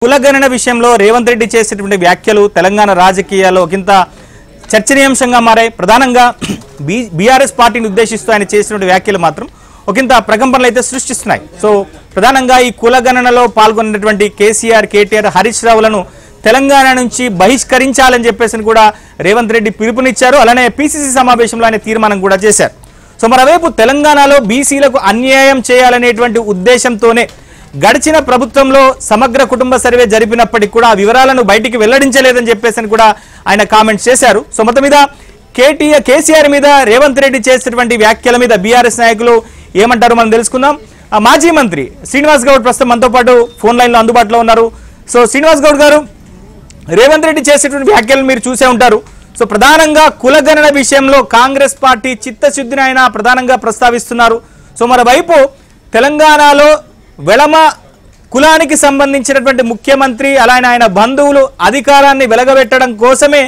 కులగణన విషయంలో రేవంత్ రెడ్డి చేసేటువంటి వ్యాఖ్యలు తెలంగాణ రాజకీయాల్లో ఒకంత చర్చనీయాంశంగా మారాయి. ప్రధానంగా బీఆర్ఎస్ పార్టీని ఉద్దేశిస్తూ ఆయన చేసినటువంటి వ్యాఖ్యలు మాత్రం ఒకంత ప్రకంపనలు అయితే సృష్టిస్తున్నాయి. సో ప్రధానంగా ఈ కులగణనలో పాల్గొన్నటువంటి కేసీఆర్, కేటీఆర్, హరీష్ రావులను తెలంగాణ నుంచి బహిష్కరించాలని చెప్పేసి కూడా రేవంత్ రెడ్డి పిలుపునిచ్చారు. అలానే పీసీసీ సమావేశంలో ఆయన తీర్మానం కూడా చేశారు. సో మరోవైపు తెలంగాణలో బీసీలకు అన్యాయం చేయాలనేటువంటి ఉద్దేశంతోనే గడిచిన ప్రభుత్వంలో సమగ్ర కుటుంబ సర్వే జరిపినప్పటికీ కూడా ఆ వివరాలను బయటికి వెల్లడించలేదని చెప్పేసి కూడా ఆయన కామెంట్స్ చేశారు. సో మొత్తం మీద కేసీఆర్ మీద రేవంత్ రెడ్డి చేసినటువంటి వ్యాఖ్యల మీద బీఆర్ఎస్ నాయకులు ఏమంటారు మనం తెలుసుకుందాం. మాజీ మంత్రి శ్రీనివాస్ గౌడ్ ప్రస్తుతం మనతో పాటు ఫోన్ లైన్ లో అందుబాటులో ఉన్నారు. సో శ్రీనివాస్ గౌడ్ గారు, రేవంత్ రెడ్డి చేసేటువంటి వ్యాఖ్యలు మీరు చూసే ఉంటారు. సో ప్రధానంగా కులగణన విషయంలో కాంగ్రెస్ పార్టీ చిత్తశుద్ధిని ఆయన ప్రధానంగా ప్రస్తావిస్తున్నారు. సో మరోవైపు తెలంగాణలో వెలమ కులానికి సంబంధించినటువంటి ముఖ్యమంత్రి అలానే ఆయన బంధువులు అధికారాన్ని వెలగబెట్టడం కోసమే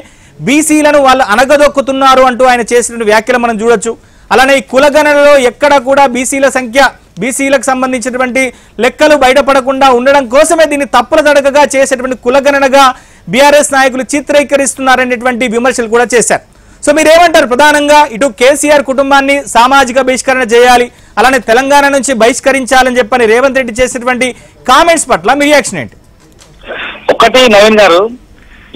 బీసీలను వాళ్ళు అనగదొక్కుతున్నారు అంటూ ఆయన చేసిన వ్యాఖ్యలు మనం చూడొచ్చు. అలానే ఈ కులగణనలో ఎక్కడ కూడా బీసీల సంఖ్య, బీసీలకు సంబంధించినటువంటి లెక్కలు బయటపడకుండా ఉండడం కోసమే దీన్ని తప్పుల తడకగా చేసేటువంటి కులగణనగా బీఆర్ఎస్ నాయకులు చిత్రీకరిస్తున్నారనేటువంటి విమర్శలు కూడా చేశారు. సో మీరేమంటారు? ప్రధానంగా ఇటు కేసీఆర్ కుటుంబాన్ని సామాజిక బహిష్కరణ చేయాలి, అలానే తెలంగాణ నుంచి బహిష్కరించాలని చెప్పని రేవంత్ రెడ్డి చేసినటువంటి కామెంట్స్ పట్ల మీ రియాక్షన్ ఏంటి? ఒకటి నవీన్ గారు,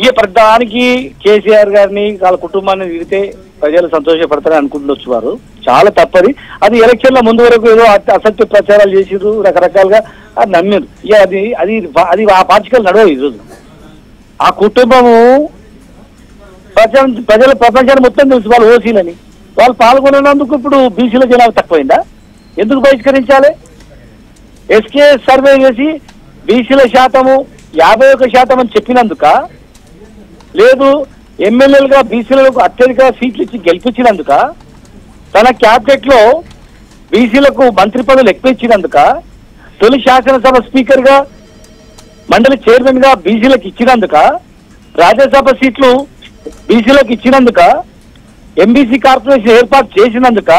ఈ ప్రధానికి కేసీఆర్ గారిని వాళ్ళ కుటుంబాన్ని తిరిగితే ప్రజలు సంతోషపడతారని అనుకుంటుండొచ్చు. వారు చాలా తప్పది. అది ఎలక్షన్ల ముందు వరకు ఏదో అసత్య ప్రచారాలు చేసిరు, రకరకాలుగా అది నమ్మిరు. ఇక అది అది అది ఆ పార్టికల్ నడవదు. ఈరోజు ఆ కుటుంబము ప్రజల ప్రపంచాన్ని మొత్తం తెలుసు వాళ్ళు ఓసీలని. వాళ్ళు పాల్గొనందుకు ఇప్పుడు బీసీల జనాభా తక్కువైందా? ఎందుకు బహిష్కరించాలి? ఎస్కే సర్వే చేసి బీసీల శాతము 51% అని చెప్పినందుక, లేదు ఎమ్మెల్యేలుగా బీసీలకు అత్యధిక సీట్లు ఇచ్చి గెలిపించినందుక, తన క్యాబినెట్ లో బీసీలకు మంత్రి పదవులు ఎక్కువ ఇచ్చినందుక, తొలి శాసనసభ స్పీకర్ గా మండలి చైర్మన్ గా బీసీలకు ఇచ్చినందుక, రాజ్యసభ సీట్లు బీసీలకు ఇచ్చినందుక, ఎంబీసీ కార్పొరేషన్ ఏర్పాటు చేసినందుక,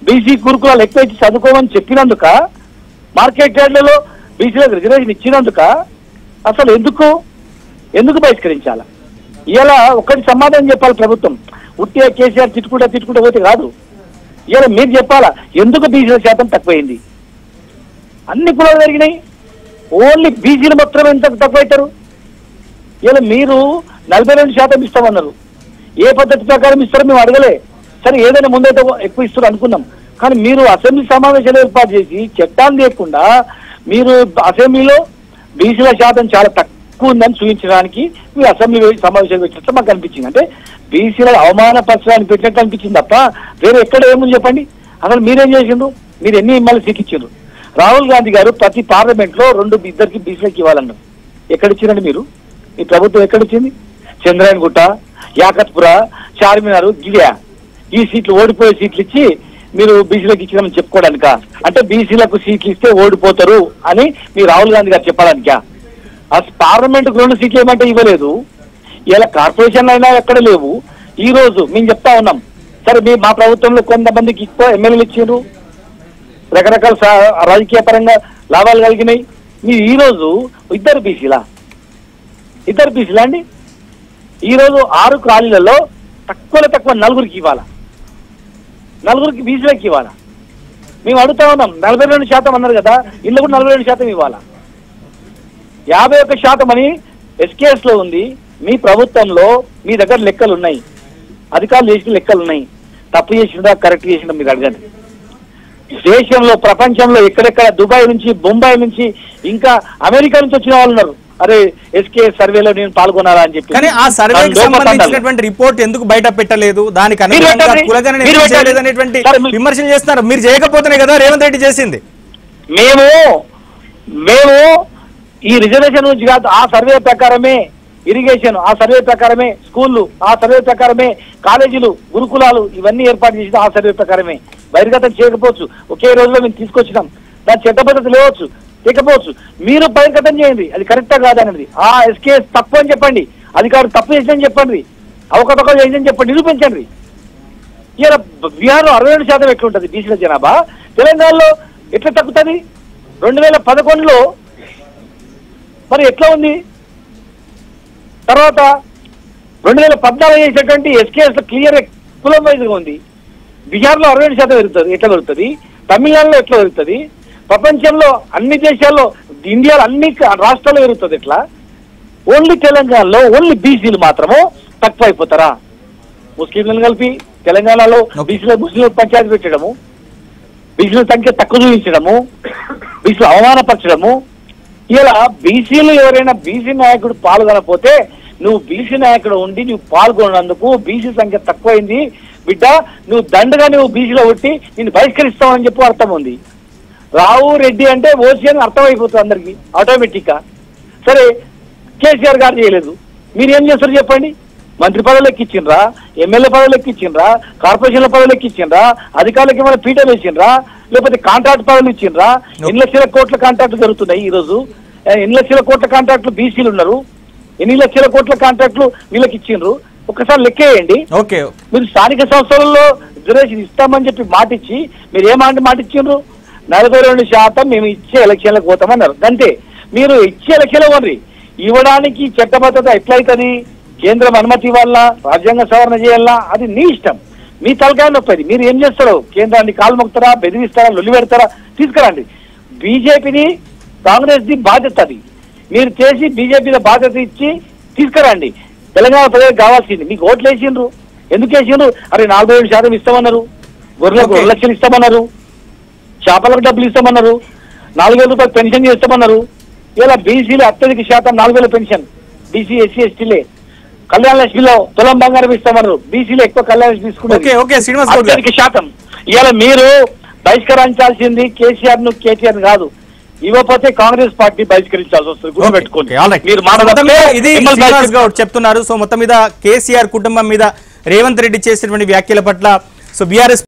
బీసీ గురుకులాలు ఎక్కువ ఇచ్చి చదువుకోమని చెప్పినందుక, మార్కెట్ యార్డ్లలో బీసీలకు రిజర్వేషన్ ఇచ్చినందుక అసలు ఎందుకు బహిష్కరించాలా? ఇలా ఒక్కటి సమాధానం చెప్పాలి ప్రభుత్వం. ఉట్టిగా కేసీఆర్ తిట్టుకుంటా పోతే కాదు. ఇలా మీరు చెప్పాలా ఎందుకు బీసీల శాతం తక్కువైంది? అన్ని కులాలు పెరిగినాయి, ఓన్లీ బీసీలు మాత్రమే ఎంత తక్కువైతారు? ఇలా మీరు 42% ఇస్తామన్నారు. ఏ పద్ధతి ప్రకారం ఇస్తారో మేము అడగలే. సరే ఏదైనా ముందైతే ఎక్కువ ఇస్తారు అనుకున్నాం. కానీ మీరు అసెంబ్లీ సమావేశాలు ఏర్పాటు చేసి చట్టాలు లేకుండా మీరు అసెంబ్లీలో బీసీల శాతం చాలా తక్కువ ఉందని చూపించడానికి మీరు అసెంబ్లీ సమావేశాలు పెట్టినట్టు మాకు అనిపించింది. అంటే బీసీల అవమానపరచడానికి పెట్టినట్టు అనిపించింది తప్ప వేరే ఎక్కడ ఏముంది చెప్పండి? అసలు మీరేం చేసిండ్రు? మీరు ఎన్ని ఎమ్మెల్యే సీట్లు ఇచ్చిండ్రు? రాహుల్ గాంధీ గారు ప్రతి పార్లమెంట్ లో 2 ఇద్దరికి బీసీలకు ఇవ్వాలన్నారు. ఎక్కడిచ్చారండి మీరు? ఈ ప్రభుత్వం ఎక్కడిచ్చింది? చంద్రాయన్ గుట్ట, యాకత్పుర, చార్మినార్, గిరియా ఈ సీట్లు ఓడిపోయే సీట్లు ఇచ్చి మీరు బీసీలకు ఇచ్చినామని చెప్పుకోవడానిక? అంటే బీసీలకు సీట్లు ఇస్తే ఓడిపోతారు అని మీరు రాహుల్ గాంధీ గారు చెప్పడానికా? ఆ పార్లమెంట్కు 2 సీట్లు ఏమంటే ఇవ్వలేదు. ఇలా కార్పొరేషన్లు అయినా ఎక్కడ లేవు. ఈ రోజు మేము చెప్తా ఉన్నాం, సరే మా ప్రభుత్వంలో కొంతమందికి ఎక్కువ ఎమ్మెల్యేలు ఇచ్చారు, రకరకాల రాజకీయ పరంగా లాభాలు కలిగినాయి. మీరు ఈ రోజు ఇద్దరు బీసీలా అండి? ఈ రోజు 6 ఖాళీలలో తక్కువ 4కి ఇవ్వాలా? 4కి బీసీలకు ఇవ్వాలా? మేము అడుగుతా ఉన్నాం. 42% అన్నారు కదా, ఇల్లు కూడా 42% ఇవ్వాలా? 51% అని ఎస్కేఎస్ లో ఉంది. మీ ప్రభుత్వంలో మీ దగ్గర లెక్కలు ఉన్నాయి, అధికారులు చేసిన లెక్కలు ఉన్నాయి. తప్పు చేసిందా కరెక్ట్ చేసిందా మీరు అడగండి. దేశంలో ప్రపంచంలో ఎక్కడెక్కడ దుబాయ్ నుంచి, బొంబాయి నుంచి, ఇంకా అమెరికా నుంచి వచ్చిన వాళ్ళు ఉన్నారు. అరే ఎస్కే సర్వేలో నేను పాల్గొనాలా అని చెప్పి. కానీ ఆ సర్వేకి సంబంధించినటువంటి రిపోర్ట్ ఎందుకు బయట పెట్టలేదు? దానికి విమర్శలు చేస్తున్నారు. మీరు చేయకపోతేనే కదా రేవంత్ రెడ్డి చేసింది. మేము ఈ రిజర్వేషన్ నుంచి కాదు, ఆ సర్వే ప్రకారమే ఇరిగేషన్, ఆ సర్వే ప్రకారమే స్కూళ్ళు, ఆ సర్వే ప్రకారమే కాలేజీలు, గురుకులాలు ఇవన్నీ ఏర్పాటు చేసింది ఆ సర్వే ప్రకారమే. బహిర్గతం చేయకపోవచ్చు, ఒకే రోజులో మేము తీసుకొచ్చినాం. దాని చట్ట పద్ధతి లేవచ్చు, లేకపోవచ్చు. మీరు బహిర్గతం చేయండి, అది కరెక్టా కాదనేది. ఆ ఎస్కేఎస్ తప్పు అని చెప్పండి, అధికారులు తప్పు చేసిందని చెప్పండి, అవకతవకలు చేసిందని చెప్పండి, నిరూపించండి. ఇలా బీహార్లో 62% ఎట్లుంటది బీసీల జనాభా? తెలంగాణలో ఎట్లా తగ్గుతుంది? 2011లో మరి ఎట్లా ఉంది? తర్వాత 2014 చేసినటువంటి ఎస్కేఎస్ క్లియర్ కులం వైజ్గా ఉంది. బీహార్లో 62% పెరుగుతుంది, ఎట్లా పెరుగుతుంది? తమిళనాడులో ఎట్లా పెరుగుతుంది? ప్రపంచంలో అన్ని దేశాల్లో, ఇండియాలో అన్ని రాష్ట్రాల్లో పెరుగుతుంది ఎట్లా? ఓన్లీ తెలంగాణలో ఓన్లీ బీసీలు మాత్రము తక్కువ అయిపోతారా? ముస్లింలను కలిపి తెలంగాణలో ముస్లింలు పంచాయతీ పెట్టడము, బీసీల సంఖ్య తక్కువ చూపించడము, బీసీలు అవమానపరచడము. ఇలా బీసీలు ఎవరైనా బీసీ నాయకుడు పాల్గొనకపోతే నువ్వు బీసీ నాయకుడు ఉండి నువ్వు పాల్గొన్నందుకు బీసీ సంఖ్య తక్కువైంది బిడ్డ, నువ్వు దండగా నువ్వు బీసీలో కొట్టి నిన్ను బహిష్కరిస్తావని చెప్పి అర్థం ఉంది. రావు రెడ్డి అంటే ఓసీ అని అర్థమైపోతుంది అందరికి ఆటోమేటిక్ గా. సరే, కేసీఆర్ గారు చేయలేదు, మీరు ఏం చేస్తారు చెప్పండి? మంత్రి పదవులు ఎక్కించిండ్రా, ఎమ్మెల్యే పదవులు ఎక్కించిండ్రా, కార్పొరేషన్ల పదవులు ఎక్కించిండ్రా, అధికారులకి ఏమైనా పీఠలు వేసిండ్రా, లేకపోతే కాంట్రాక్ట్ పదవులు ఇచ్చిండ్రా? ఎన్ని లక్షల కోట్ల కాంట్రాక్టులు జరుగుతున్నాయి ఈ రోజు? ఎన్ని లక్షల కోట్ల కాంట్రాక్టులు బీసీలు ఉన్నారు, ఎన్ని లక్షల కోట్ల కాంట్రాక్టులు వీళ్ళకి ఇచ్చిండ్రు? ఒక్కసారి లెక్కేయండి. మీరు స్థానిక సంస్థలలో రిజర్వేషన్ ఇస్తామని చెప్పి మాట ఇచ్చి మీరు ఏమంటే మాట ఇచ్చిండ్రు? 42% మేము ఇచ్చే ఎలక్షన్లకు పోతామన్నారు. అంతే, మీరు ఇచ్చే ఎలక్షన్లు ఇవ్వండి. ఇవ్వడానికి చట్టబద్ధత ఎట్లయితుంది? కేంద్రం అనుమతి ఇవ్వాలా, రాజ్యాంగ సవరణ చేయాలా, అది నీ ఇష్టం, మీ తలకాయ నొప్పది. మీరు ఏం చేస్తారు? కేంద్రాన్ని కాలు మొక్కుతారా, బెదిరిస్తారా, లొల్లి పెడతారా? తీసుకురండి. బీజేపీని, కాంగ్రెస్ ది బాధ్యత అది. మీరు చేసి బీజేపీ బాధ్యత ఇచ్చి తీసుకురండి. తెలంగాణ ప్రజలకు కావాల్సింది. మీకు ఓట్లు వేసిండ్రు, ఎందుకు వేసిండ్రు? అరే 47% ఇస్తామన్నారు, గొర్రెలకు 2 లక్షలు ఇస్తామన్నారు, చేపలకు డబ్బులు ఇస్తామన్నారు, 4,000 రూపాయలు పెన్షన్ చేస్తామన్నారు. ఇలా బీసీలు అత్యధిక శాతం 4,000 పెన్షన్, బీసీ ఎస్సీ ఎస్టీలే. కళ్యాణ లక్ష్మిలో తులం బంగారం ఇస్తామన్నారు, బీసీలు ఎక్కువ కళ్యాణ లక్ష్మి తీసుకున్నారు, అత్యధిక శాతం. ఇలా మీరు బహిష్కరించాల్సింది కేసీఆర్ ను, కేటీఆర్ కాదు. ఇవ్వకపోతే కాంగ్రెస్ పార్టీ బహిష్కరించాల్సి వస్తుంది, గుర్తుపెట్టుకోండి. ఇది చెప్తున్నారు. సో మొత్తం మీద కేసీఆర్ కుటుంబం మీద రేవంత్ రెడ్డి చేసినటువంటి వ్యాఖ్యల పట్ల సో బీఆర్ఎస్